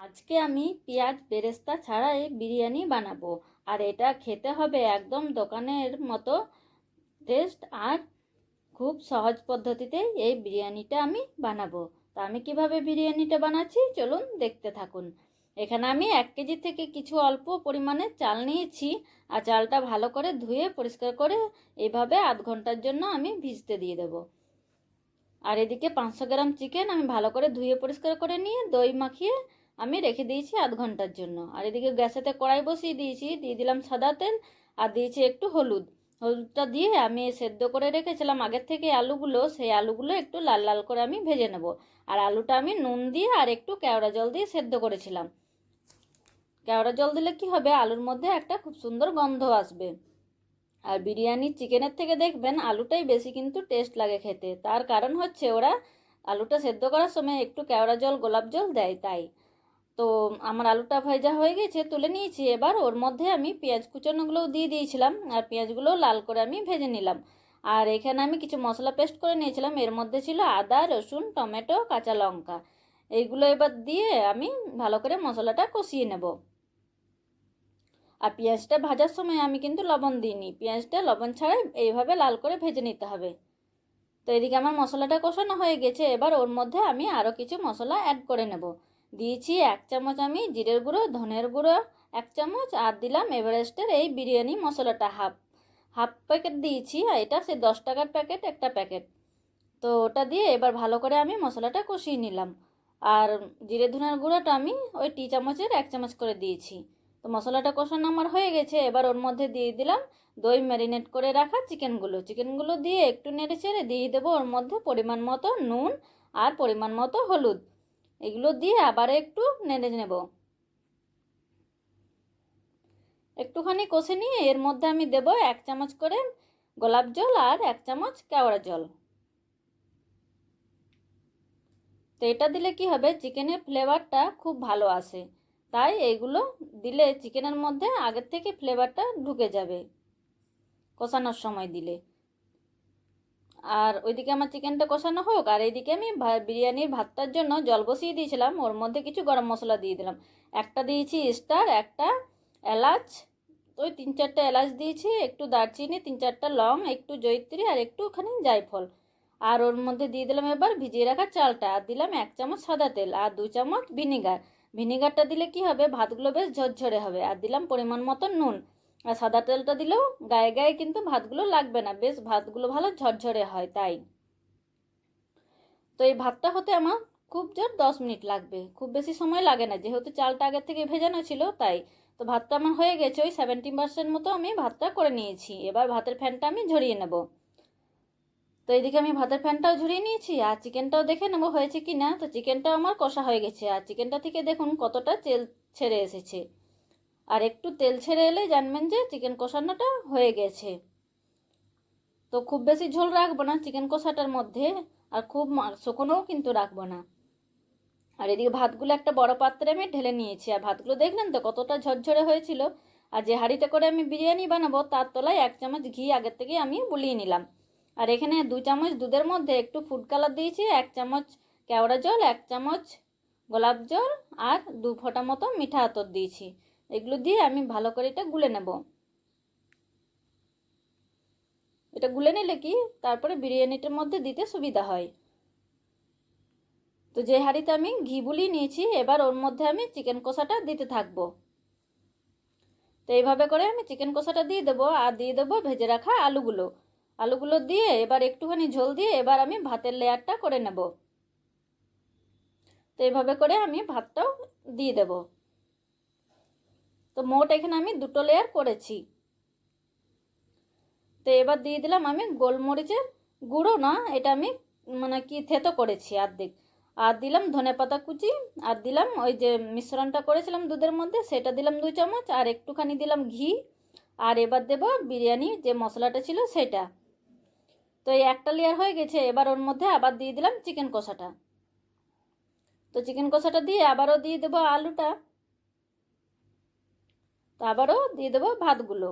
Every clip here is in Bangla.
আজকে আমি পেঁয়াজ বেরেস্তা ছাড়াই বিরিয়ানি বানাবো। আর এটা খেতে হবে একদম দোকানের মতো টেস্ট। আর খুব সহজ পদ্ধতিতে এই বিরিয়ানিটা আমি বানাবো। তা আমি কিভাবে বিরিয়ানিটা বানাচ্ছি চলুন দেখতে থাকুন। এখানে আমি 1 কেজি থেকে কিছু অল্প পরিমাণে চাল নিয়েছি। আর চালটা ভালো করে ধুয়ে পরিষ্কার করে এইভাবে আধ ঘন্টার জন্য আমি ভিজতে দিয়ে দেবো। আর এদিকে 500 গ্রাম চিকেন আমি ভালো করে ধুয়ে পরিষ্কার করে নিয়ে দই মাখিয়ে আমি রেখে দিয়েছি আধ ঘন্টার জন্য। আর এদিকে গ্যাসেতে কড়াই বসিয়ে দিয়েছি, দিয়ে দিলাম সাদা তেল আর দিয়েছি একটু হলুদ। হলুদটা দিয়ে আমি সেদ্ধ করে রেখেছিলাম আগের থেকে আলুগুলো, সেই আলুগুলো একটু লাল লাল করে আমি ভেজে নেব। আর আলুটা আমি নুন দিয়ে আর একটু কেওড়া জল দিয়ে সেদ্ধ করেছিলাম। কেওড়া জল দিলে কি হবে, আলুর মধ্যে একটা খুব সুন্দর গন্ধ আসবে। আর বিরিয়ানি চিকেনের থেকে দেখবেন আলুটাই বেশি কিন্তু টেস্ট লাগে খেতে। তার কারণ হচ্ছে ওরা আলুটা সেদ্ধ করার সময় একটু কেওড়া জল গোলাপ জল দেয় তাই। তো আমার আলুটা ভাজা হয়ে গেছে, তুলে নিয়েছি। এবার ওর মধ্যে আমি পেঁয়াজ কুচানোগুলোও দিয়ে দিয়েছিলাম আর পেঁয়াজগুলো লাল করে আমি ভেজে নিলাম। আর এখানে আমি কিছু মশলা পেস্ট করে নিয়েছিলাম, এর মধ্যে ছিল আদা রসুন টমেটো কাঁচা লঙ্কা। এইগুলো এবার দিয়ে আমি ভালো করে মশলাটা কষিয়ে নেব। আর পেঁয়াজটা ভাজার সময় আমি কিন্তু লবণ দিইনি, পেঁয়াজটা লবণ ছাড়াই এইভাবে লাল করে ভেজে নিতে হবে। তো এদিকে আমার মশলাটা কষানো হয়ে গেছে, এবার ওর মধ্যে আমি আরও কিছু মশলা অ্যাড করে নেব। দিয়েছি 1 চামচ আমি জিরের গুঁড়ো, ধনের গুঁড়ো 1 চামচ, আর দিলাম এভারেস্টের এই বিরিয়ানি মশলাটা হাফ হাফ প্যাকেট দিয়েছি। আর এটা সে 10 টাকার প্যাকেট, একটা প্যাকেট। তো ওটা দিয়ে এবার ভালো করে আমি মশলাটা কষিয়ে নিলাম। আর জিরে ধনের গুঁড়োটা আমি ওই টি চামচের 1 চামচ করে দিয়েছি। তো মশলাটা কষানো আমার হয়ে গেছে, এবার ওর মধ্যে দিয়ে দিলাম দই ম্যারিনেট করে রাখা চিকেনগুলো দিয়ে একটু নেড়ে চেড়ে দিয়ে দেবো ওর মধ্যে পরিমাণ মতো নুন আর পরিমাণ মতো হলুদ। এগুলো দিয়ে আবার একটু নেড়ে নেব। একটুখানি কষে নিয়ে এর মধ্যে আমি দেবো 1 চামচ করে গোলাপ জল আর 1 চামচ কেওড়া জল। তো এটা দিলে কি হবে, চিকেনের ফ্লেভারটা খুব ভালো আসে। তাই এইগুলো দিলে চিকেনের মধ্যে আগের থেকে ফ্লেভারটা ঢুকে যাবে কষানোর সময় দিলে। আর ওইদিকে আমার চিকেনটা কষানো হোক, আর এইদিকে আমি বিরিয়ানির ভাতটার জন্য জল বসিয়ে দিয়েছিলাম, ওর মধ্যে কিছু গরম মশলা দিয়ে দিলাম। একটা দিয়েছি স্টার, একটা এলাচ, ওই 3-4টা এলাচ দিয়েছি, একটু দারচিনি, 3-4টা লং, একটু জয়িত্রী আর একটুখানি জায়ফল। আর ওর মধ্যে দিয়ে দিলাম এবার ভিজিয়ে রাখা চালটা, আর দিলাম 1 চামচ সাদা তেল আর 2 চামচ ভিনিগার। ভিনিগারটা দিলে কি হবে, ভাতগুলো বেশ ঝরঝরে হবে। আর দিলাম পরিমাণ মতো নুন। আর সাদা তেলটা দিলেও গায়ে গায়ে কিন্তু ভাতগুলো লাগবে না, বেশ ভাতগুলো ভালো ঝরঝরে হয় তাই। তো এই ভাতটা হতে আমার খুব জোর 10 মিনিট লাগবে, খুব বেশি সময় লাগে না, যেহেতু চালটা আগের থেকে ভেজানো ছিল তাই। তো ভাতটা আমার হয়ে গেছে, ওই 70% মতো আমি ভাতটা করে নিয়েছি। এবার ভাতের ফ্যানটা আমি ঝরিয়ে নেব। তো এইদিকে আমি ভাতের ফ্যানটাও ঝরিয়ে নিয়েছি আর চিকেনটাও দেখে নেবো হয়েছে কি না। তো চিকেনটাও আমার কষা হয়ে গেছে, আর চিকেনটা থেকে দেখুন কতটা তেল ছেড়ে এসেছে। আর একটু তেল ছেড়ে এলে জানবেন যে চিকেন কষানোটা হয়ে গেছে। তো খুব বেশি ঝোল রাখবো না চিকেন কষাটার মধ্যে, আর খুব শুকনোও কিন্তু রাখবো না। আর এদিকে ভাতগুলো একটা বড় পাত্রে আমি ঢেলে নিয়েছি, আর ভাতগুলো দেখলেন তো কতটা ঝরঝরে হয়েছিল। আর যে হাঁড়িটা করে আমি বিরিয়ানি বানাবো তার তলায় 1 চামচ ঘি আগের থেকে আমি বুলিয়ে নিলাম। আর এখানে 2 চামচ দুধের মধ্যে একটু ফুড কালার দিয়েছি, 1 চামচ কেওড়া জল, 1 চামচ গোলাপ জল আর 2 ফোঁটা মতো মিঠা আতর দিয়েছি। এগুলো দিয়ে আমি ভালো করে এটা গুলে নেব। এটা গুলে নিলে কি তারপরে বিরিয়ানিটার মধ্যে দিতে সুবিধা হয়। তো যে হাঁড়িতে আমি ঘি বুলিয়ে নিয়েছি, এবার ওর মধ্যে আমি চিকেন কষাটা দিতে থাকবো। তো এইভাবে করে আমি চিকেন কষাটা দিয়ে দেবো, আর দিয়ে দেবো ভেজে রাখা আলুগুলো দিয়ে এবার একটুখানি ঝোল দিয়ে এবার আমি ভাতের লেয়ারটা করে নেব। তো এইভাবে করে আমি ভাতটাও দিয়ে দেব। তো মোট এখানে আমি 2টো লেয়ার করেছি। তো এবার দিয়ে দিলাম আমি গোলমরিচের গুঁড়ো, না এটা আমি মানে কি থেতো করেছি অর্ধেক। আর দিলাম ধনেপাতা কুচি, আর দিলাম ওই যে মিশ্রণটা করেছিলাম দুধের মধ্যে সেটা দিলাম 2 চামচ, আর একটুখানি দিলাম ঘি। আর এবার দেব বিরিয়ানি যে মশলাটা ছিল সেটা। তো এই একটা লেয়ার হয়ে গেছে, এবার ওর মধ্যে আবার দিয়ে দিলাম চিকেন কষাটা। তো চিকেন কষাটা দিয়ে আবারও দিয়ে দেবো আলুটা, তো আবারও দিয়ে দেবো ভাতগুলো।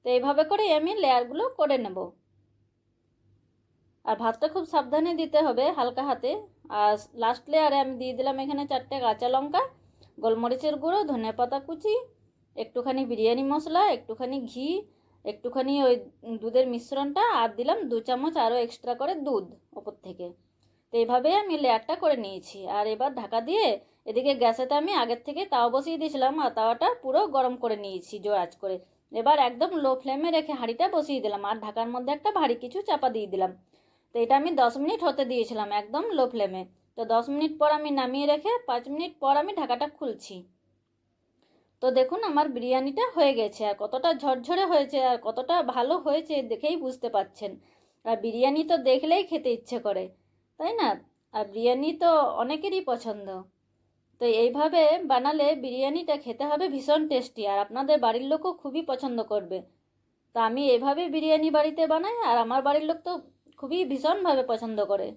তো এইভাবে করে আমি লেয়ারগুলো করে নেব। আর ভাতটা খুব সাবধানে দিতে হবে হালকা হাতে। আর লাস্ট লেয়ারে আমি দিয়ে দিলাম এখানে 4টে কাঁচা লঙ্কা, গোলমরিচের গুঁড়ো, ধনেপাতা কুচি, একটুখানি বিরিয়ানি মশলা, একটুখানি ঘি, একটুখানি ওই দুধের মিশ্রণটা, আর দিলাম 2 চামচ আরও এক্সট্রা করে দুধ ওপর থেকে। তো এইভাবেই আমি লেয়ারটা করে নিয়েছি। আর এবার ঢাকা দিয়ে এদিকে গ্যাসেতে আমি আগের থেকে তাওয়া বসিয়ে দিয়েছিলাম, আর তাওয়াটা পুরো গরম করে নিয়েছি জোর আঁচ করে। এবার একদম লো ফ্লেমে রেখে হাঁড়িটা বসিয়ে দিলাম, আর ঢাকার মধ্যে একটা ভারী কিছু চাপা দিয়ে দিলাম। তো এটা আমি 10 মিনিট হতে দিয়েছিলাম একদম লো ফ্লেমে। তো 10 মিনিট পর আমি নামিয়ে রেখে 5 মিনিট পর আমি ঢাকাটা খুলছি। তো দেখুন আমার বিরিয়ানিটা হয়ে গেছে, আর কতটা ঝরঝরে হয়েছে আর কতটা ভালো হয়েছে দেখেই বুঝতে পাচ্ছেন। আর বিরিয়ানি তো দেখলেই খেতে ইচ্ছে করে, তাই না? আর বিরিয়ানি তো অনেকেরই পছন্দ। তো এইভাবে বানালে বিরিয়ানিটা খেতে হবে ভীষণ টেস্টি, আর আপনাদের বাড়ির লোকও খুবই পছন্দ করবে। তো আমি এভাবে বিরিয়ানি বাড়িতে বানাই, আর আমার বাড়ির লোক তো খুবই ভীষণভাবে পছন্দ করে।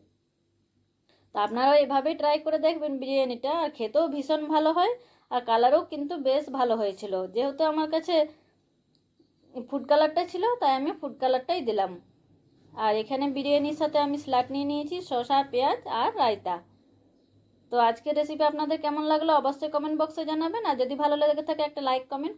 তো আপনারাও এভাবেই ট্রাই করে দেখবেন বিরিয়ানিটা, আর খেতেও ভীষণ ভালো হয়। আর কালারও কিন্তু বেশ ভালো হয়েছিল, যেহেতু আমার কাছে ফুড কালারটা ছিল তাই আমি ফুড কালারটাই দিলাম। আর এখানে বিরিয়ানির সাথে আমি স্যালাড নিয়ে নিয়েছি, শসা, পেঁয়াজ আর রায়তা। তো আজকের রেসিপি আপনাদের কেমন লাগলো অবশ্যই কমেন্ট বক্সে জানাবেন, আর যদি ভালো লেগে থাকে একটা লাইক কমেন্ট